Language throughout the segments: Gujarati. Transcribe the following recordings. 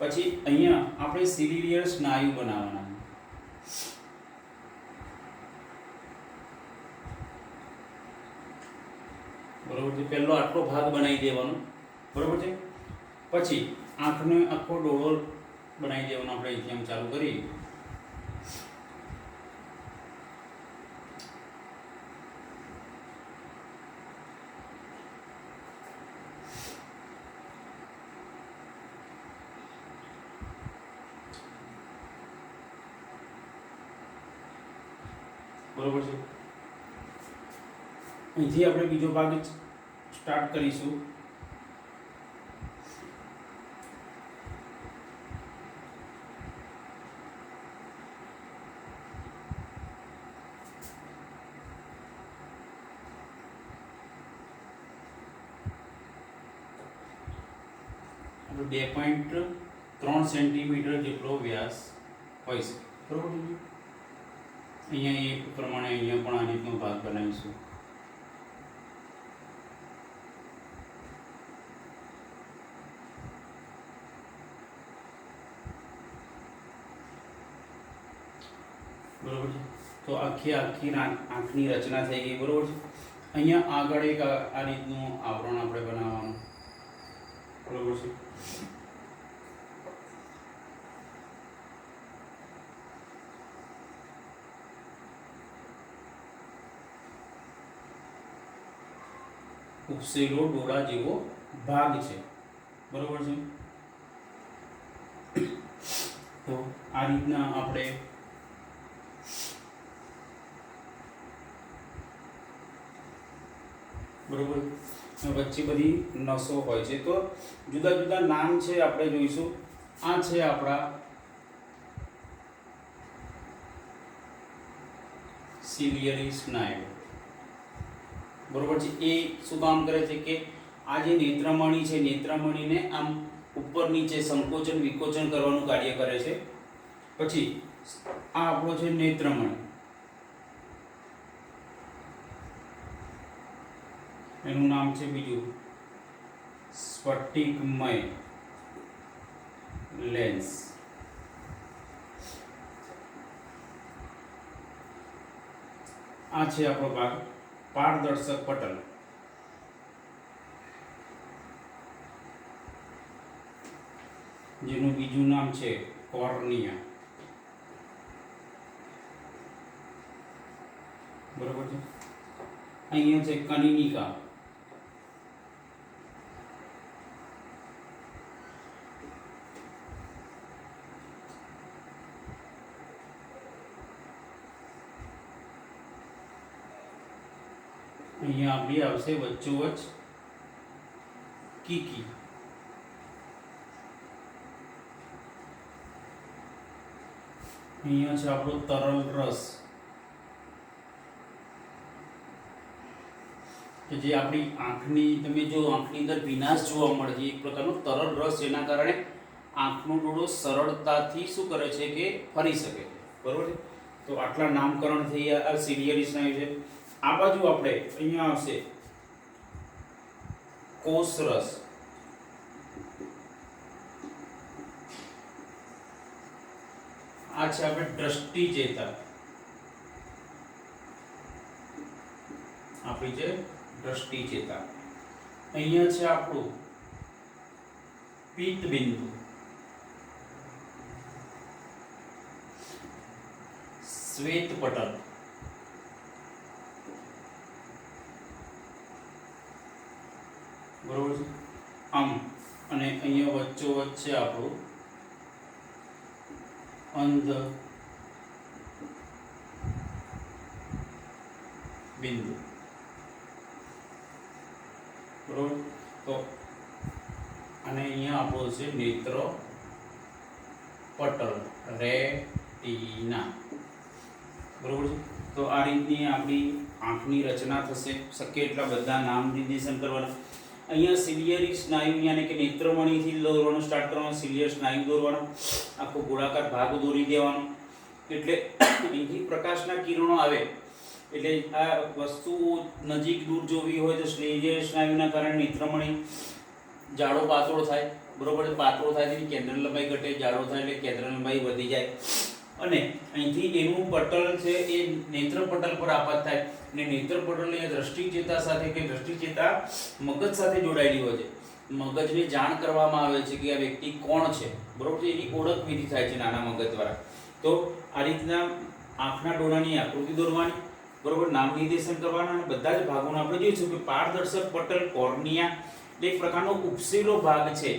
પછી અહીંયા આપણે સિલિયર સ્નાયુ બનાવવાના. બરોબર છે. પહેલો આટલો ભાગ બનાવી દેવાનો. બરોબર છે. પછી આંખનો આખો ડોળો બનાવી દેવાનો. આપણે જેમ ચાલુ કરીએ બરોબર છે. અહીંથી આપણે બીજો ભાગ સ્ટાર્ટ કરીશું. આપણે 2.3 સેન્ટીમીટર જેટલો વ્યાસ હોય છે. બરોબર છે. અહીંયા એક પ્રમાણે અહીંયા પણ આ રીતનો ભાગ બનાવીશું. બરોબર છે. તો આખી આંખની રચના થઈ ગઈ. બરોબર છે. અહીંયા આગળ એક આ રીતનું આવરણ આપણે બનાવવાનું. બરોબર છે. ઉપસેલો ડોળા જેવો ભાગ છે. બરોબર છે. તો આ રીતના આપણે બરોબર વચ્ચે બધી નસો હોય છે. તો જુદા જુદા નામ છે આપણે જોઈશું. આ છે આપણા સિલિયરી સ્નાયુ. બરોબર છે. એ શું કામ કરે છે કે આ જે નેત્રમણી છે, નેત્રમણીને આમ ઉપર નીચે સંકોચન વિકોચન કરવાનું કાર્ય કરે છે. પછી આ આપણો છે નેત્રમણી. એનું નામ છે બીજું સ્ફટિકમય લેન્સ. આ છે આપણો ભાગ પારદર્શક પટલ. જેનું બીજું નામ છે કોર્નિયા. બરોબર છે. અહીંયા છે કનિનિકા. અહીંયા આપણી આવશે વચ્ચોવચ કીકી. અહીંયા છે આપણો તરલ રસ કે જે આપણી આંખની, તમે જો આંખની અંદર ભીનાશ જોવા મળે છે, એક પ્રકારનો તરલ રસ, જેના કારણે આંખનો ડોળો સરળતાથી શું કરે છે કે ફરી શકે છે. બરોબર છે. તો આટલા નામકરણ થઈ ગયા. આ સિલિયરી સ્નાયુ છે. આ બાજુ આપણે અહીંયા આવશે કોષરસ. આ છે આપણે દ્રષ્ટિ ચેતા. આપણી છે દ્રષ્ટિ ચેતા. અહીંયા છે આપણું પિત્ત બિંદુ. શ્વેત પટલ. બરોબર છે. આમ અને અહીંયા વચ્ચોવચ છે આપણું અંધ બિંદુ. બરોબર. તો અને અહીંયા આપણું છે નેત્ર પટલ, રેટિના. બરોબર છે. તો આ રીતની આપણી આંખની રચના થશે. શક્ય એટલા બધા નામ નિર્દેશન કરવાના. અહીંયા સિલિયરી સ્નાયુ યાની કે નેત્રમણીથી દોરવાનું સ્ટાર્ટ કરવાનું. સિલિયર સ્નાયુ દોરવાનો, આખો ગોળાકાર ભાગ દોરી દેવાનો. એટલે અહીંથી પ્રકાશના કિરણો આવે એટલે આ વસ્તુ નજીક દૂર જોવી હોય તો સિલિયર સ્નાયુના કારણે નેત્રમણી જાડો પાતળો થાય. બરોબર છે, પાતળો થાય તેની કેન્દ્ર લંબાઈ ઘટે, જાડો થાય એટલે કેન્દ્ર લંબાઈ વધી જાય અને અહીંથી એનું પટલ છે એ નેત્ર પટલ પર આપાત થાય અને નેત્ર પટલ એ દ્રષ્ટિચેતા સાથે કે દ્રષ્ટિચેતા મગજ સાથે જોડાયેલી હોય છે. મગજને જાણ કરવામાં આવે છે કે આ વ્યક્તિ કોણ છે, બરોબર છે, એની ઓળખ વિધિ થાય છે નાના મગજ દ્વારા. તો આ રીતના આંખના ડોળાની આકૃતિ દોરવાની, બરોબર, નામ નિર્દેશન કરવાના અને બધા જ ભાગોને આપણે જોઈશું કે પારદર્શક પટલ કોર્નિયા એક પ્રકારનો ઉપસેલો ભાગ છે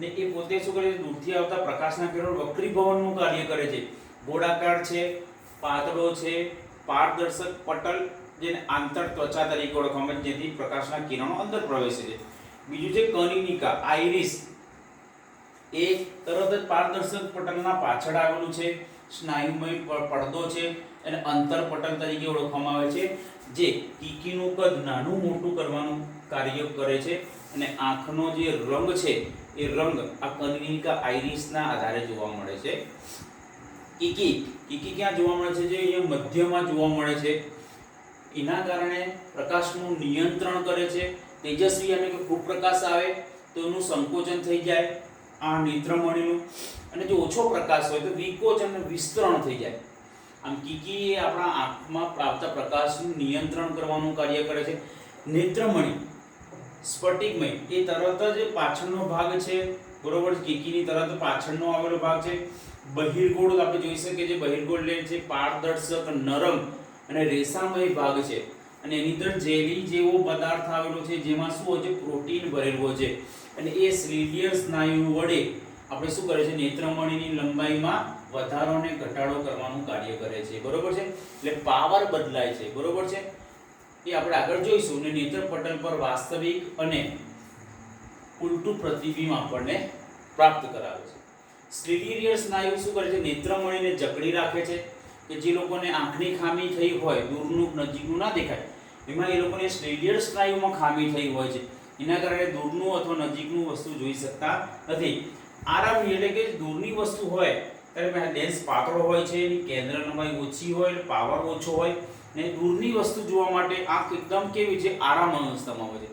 ને એ પોતે શું કરે છે, દૂરથી આવતા પ્રકાશના કિરણ વક્રીભવનનું કાર્ય કરે છે. ગોળાકાર છે, પાતળો છે, પારદર્શક પટલ જેને આંતર ત્વચા તરીકે ઓળખવામાં આવે છે, જેથી પ્રકાશના કિરણો અંદર પ્રવેશે છે. બીજું છે કનિનિકા, આઇરિસ, એ તરત જ પારદર્શક પટલના પાછળ આવેલું છે, સ્નાયુમય પડદો છે અને અંતર પટલ તરીકે ઓળખવામાં આવે છે, જે કીકીનું કદ નાનું મોટું કરવાનું કાર્ય કરે છે અને આંખનો જે રંગ છે એ રંગ આ કનિનિકા આઇરિસના આધારે જોવા મળે છે. કીકી ક્યાં જોવા મળે છે? જે અહીંયા મધ્યમાં જોવા મળે છે. એના કારણે પ્રકાશનું નિયંત્રણ કરે છે. તેજસ્વી અને કે ખૂબ પ્રકાશ આવે તો એનું સંકોચન થઈ જાય આ નેત્રમણીનું, અને જો ઓછો પ્રકાશ હોય તો વિકોચન અને વિસ્તરણ થઈ જાય. આમ કીકી એ આપણા આંખમાં આવતા પ્રકાશનું નિયંત્રણ કરવાનું કાર્ય કરે છે. નેત્રમણી સ્ફટિકમય એ તરત જ પાછળનો ભાગ છે, બરોબર, કીકીની તરત પાછળનો આવેલો ભાગ છે. બહિર્ગોળ આપણે જોઈ શકીએ છીએ, બહિર્ગોળ લેન્સ છે, પારદર્શક નરમ અને રેસામય ભાગ છે અને એની અંદર જેલી જેવો પદાર્થ આવેલો છે જેમાં શું હોય છે, પ્રોટીન ભરેલું હોય છે અને એ શ્લિલિયર સ્નાયુ વડે આપણે શું કરે છે, નેત્રમણીની લંબાઈમાં વધારો અને ઘટાડો કરવાનું કાર્ય કરે છે, બરોબર છે. એટલે પાવર બદલાય છે, બરોબર છે, એ આપણે આગળ જોઈશું. અને નેત્ર પટલ પર વાસ્તવિક અને ઉલટું પ્રતિબિંબ આપણને પ્રાપ્ત કરાવે છે. શ્લિલિયર સ્નાયુ શું કરે છે, નેત્રમણીને જકડી રાખે છે કે જે લોકોને આંખની ખામી થઈ હોય, દૂરનું નજીકનું ના દેખાય, એમાં એ લોકોને શ્લિલિયર સ્નાયુમાં ખામી થઈ હોય છે, એના કારણે દૂરનું અથવા નજીકનું વસ્તુ જોઈ શકતા નથી. આરામી એટલે કે દૂરની વસ્તુ હોય ત્યારે લેન્સ પાતળો હોય છે, એની કેન્દ્ર લંબાઈ ઓછી હોય, પાવર ઓછો હોય ને દૂરની વસ્તુ જોવા માટે આંખ એકદમ કેવી છે, આરામ અવસ્થામાં હોય છે.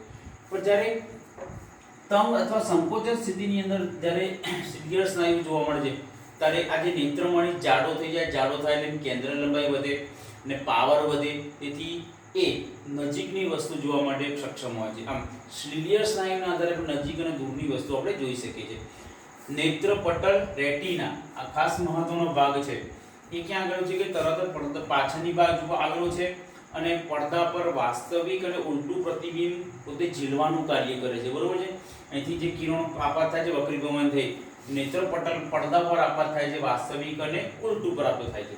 પણ જ્યારે તંગ અથવા સંકોચન સ્થિતિની અંદર જ્યારે શ્લિલિયર સ્નાયુ જોવા મળે છે ત્યારે આ જે નેત્રમણી જાડો થઈ જાય, જાડો થાય એટલે કેન્દ્ર લંબાઈ વધે અને પાવર વધે, તેથી એ નજીકની વસ્તુ જોવા માટે સક્ષમ હોય છે. આમ શ્લિલિયર સ્નાયુના આધારે નજીક અને દૂરની વસ્તુ આપણે જોઈ શકીએ છીએ. નેત્ર પટલ રેટિના આ ખાસ મહત્વનો ભાગ છે. એ ક્યાં આગળ છે કે તરત જ પાછળની બાજુ આવેલો છે અને પડદા પર વાસ્તવિક અને ઉલટું પ્રતિબિંબ પોતે ઝીલવાનું કાર્ય કરે છે, બરોબર છે. અહીંથી જે કિરણો આપાત થાય છે, વક્રીભવન થઈ નેત્ર પટલ પડદા પર આપાત થાય છે, વાસ્તવિક અને ઉલટું પ્રાપ્ત થાય છે.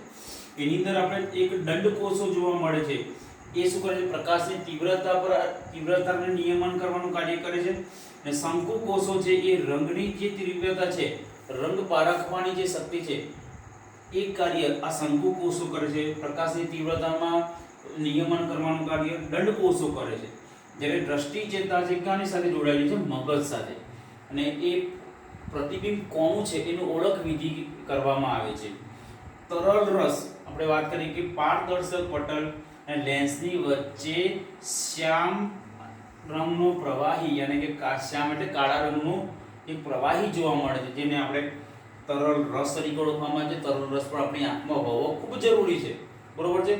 એની અંદર આપણે એક દંડ કોષો જોવા મળે છે. એ શું કરે છે, પ્રકાશની તીવ્રતાને નિયમન કરવાનું કાર્ય કરે છે. અને શંકુ કોષો છે એ રંગની જે તીવ્રતા છે, રંગ પારખવાની જે શક્તિ છે એ કાર્ય આ શંકુ કોષો કરે છે. પ્રકાશની તીવ્રતામાં નિયમન કરવાનું કાર્ય દંડ કોષો કરે છે. જ્યારે દ્રષ્ટિ ચેતા છે કાની સાથે જોડાયેલી છે, મગજ સાથે, અને એ પ્રતિબિંબ કોનું છે એનું ઓળખ વિધિ કરવામાં આવે છે. તરલ રસ આપણે વાત કરી કે પારદર્શક પટલ અને લેન્સની વચ્ચે શ્યામ રંગનો પ્રવાહી એટલે કે શ્યામ એટલે કાળા રંગનો એક પ્રવાહી જોવા મળે છે, જેને આપણે તરલ રસ તરીકે ઓળખવામાં આવે છે. તરલ રસ પણ આપણી આંખમાં હોવો ખૂબ જરૂરી છે, બરોબર છે.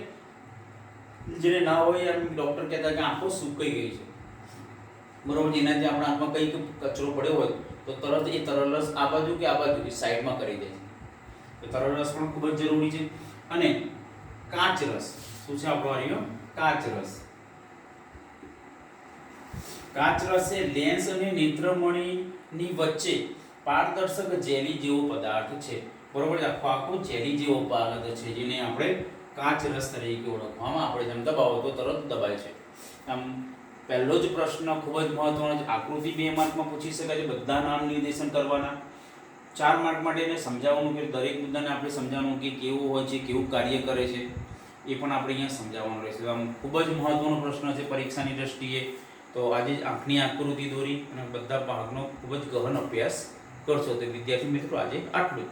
જેને ના હોય એમ ડોક્ટર કહેતા કે આંખો સુકાઈ ગઈ છે, બરોબર, જેનાથી આપણા આંખમાં કંઈક કચરો પડ્યો હોય તો તરત એ તરલ રસ આ બાજુ કે આ બાજુ સાઈડમાં કરી દે છે. તો તરલ રસ પણ ખૂબ જ જરૂરી છે. અને કાચ રસ શું છે આપણો આવ્યો, કાચ રસ. કાચ રસ એ લેન્સ અને નેત્રમણીની વચ્ચે પારદર્શક જેલી જેવો પદાર્થ છે, બરોબર. આખો જેલી જેવો પદાર્થ છે જેને આપણે કાચ રસ તરીકે ઓળખવામાં આપણે જેમ દબાવો તો તરત દબાય છે. આમ પહેલો જ પ્રશ્ન ખૂબ જ મહત્વનો છે. આકૃતિ 2 માર્કમાં પૂછી શકાય છે, બધા નામ નિર્દેશન કરવાના. 4 માર્ક માટે એને સમજાવવાનું કે દરેક મુદ્દાને આપણે સમજાવવાનું કે કેવું હોય છે, કેવું કાર્ય કરે છે, એ પણ આપણે અહીંયા સમજાવવાનું રહેશે. આમ ખૂબ જ મહત્વનો પ્રશ્ન છે પરીક્ષાની દ્રષ્ટિએ. તો આજે આંખની આકૃતિ દોરી અને બધા ભાગનો ખૂબ જ ગહન અભ્યાસ કરશો. તો વિદ્યાર્થી મિત્રો આજે આટલું જ.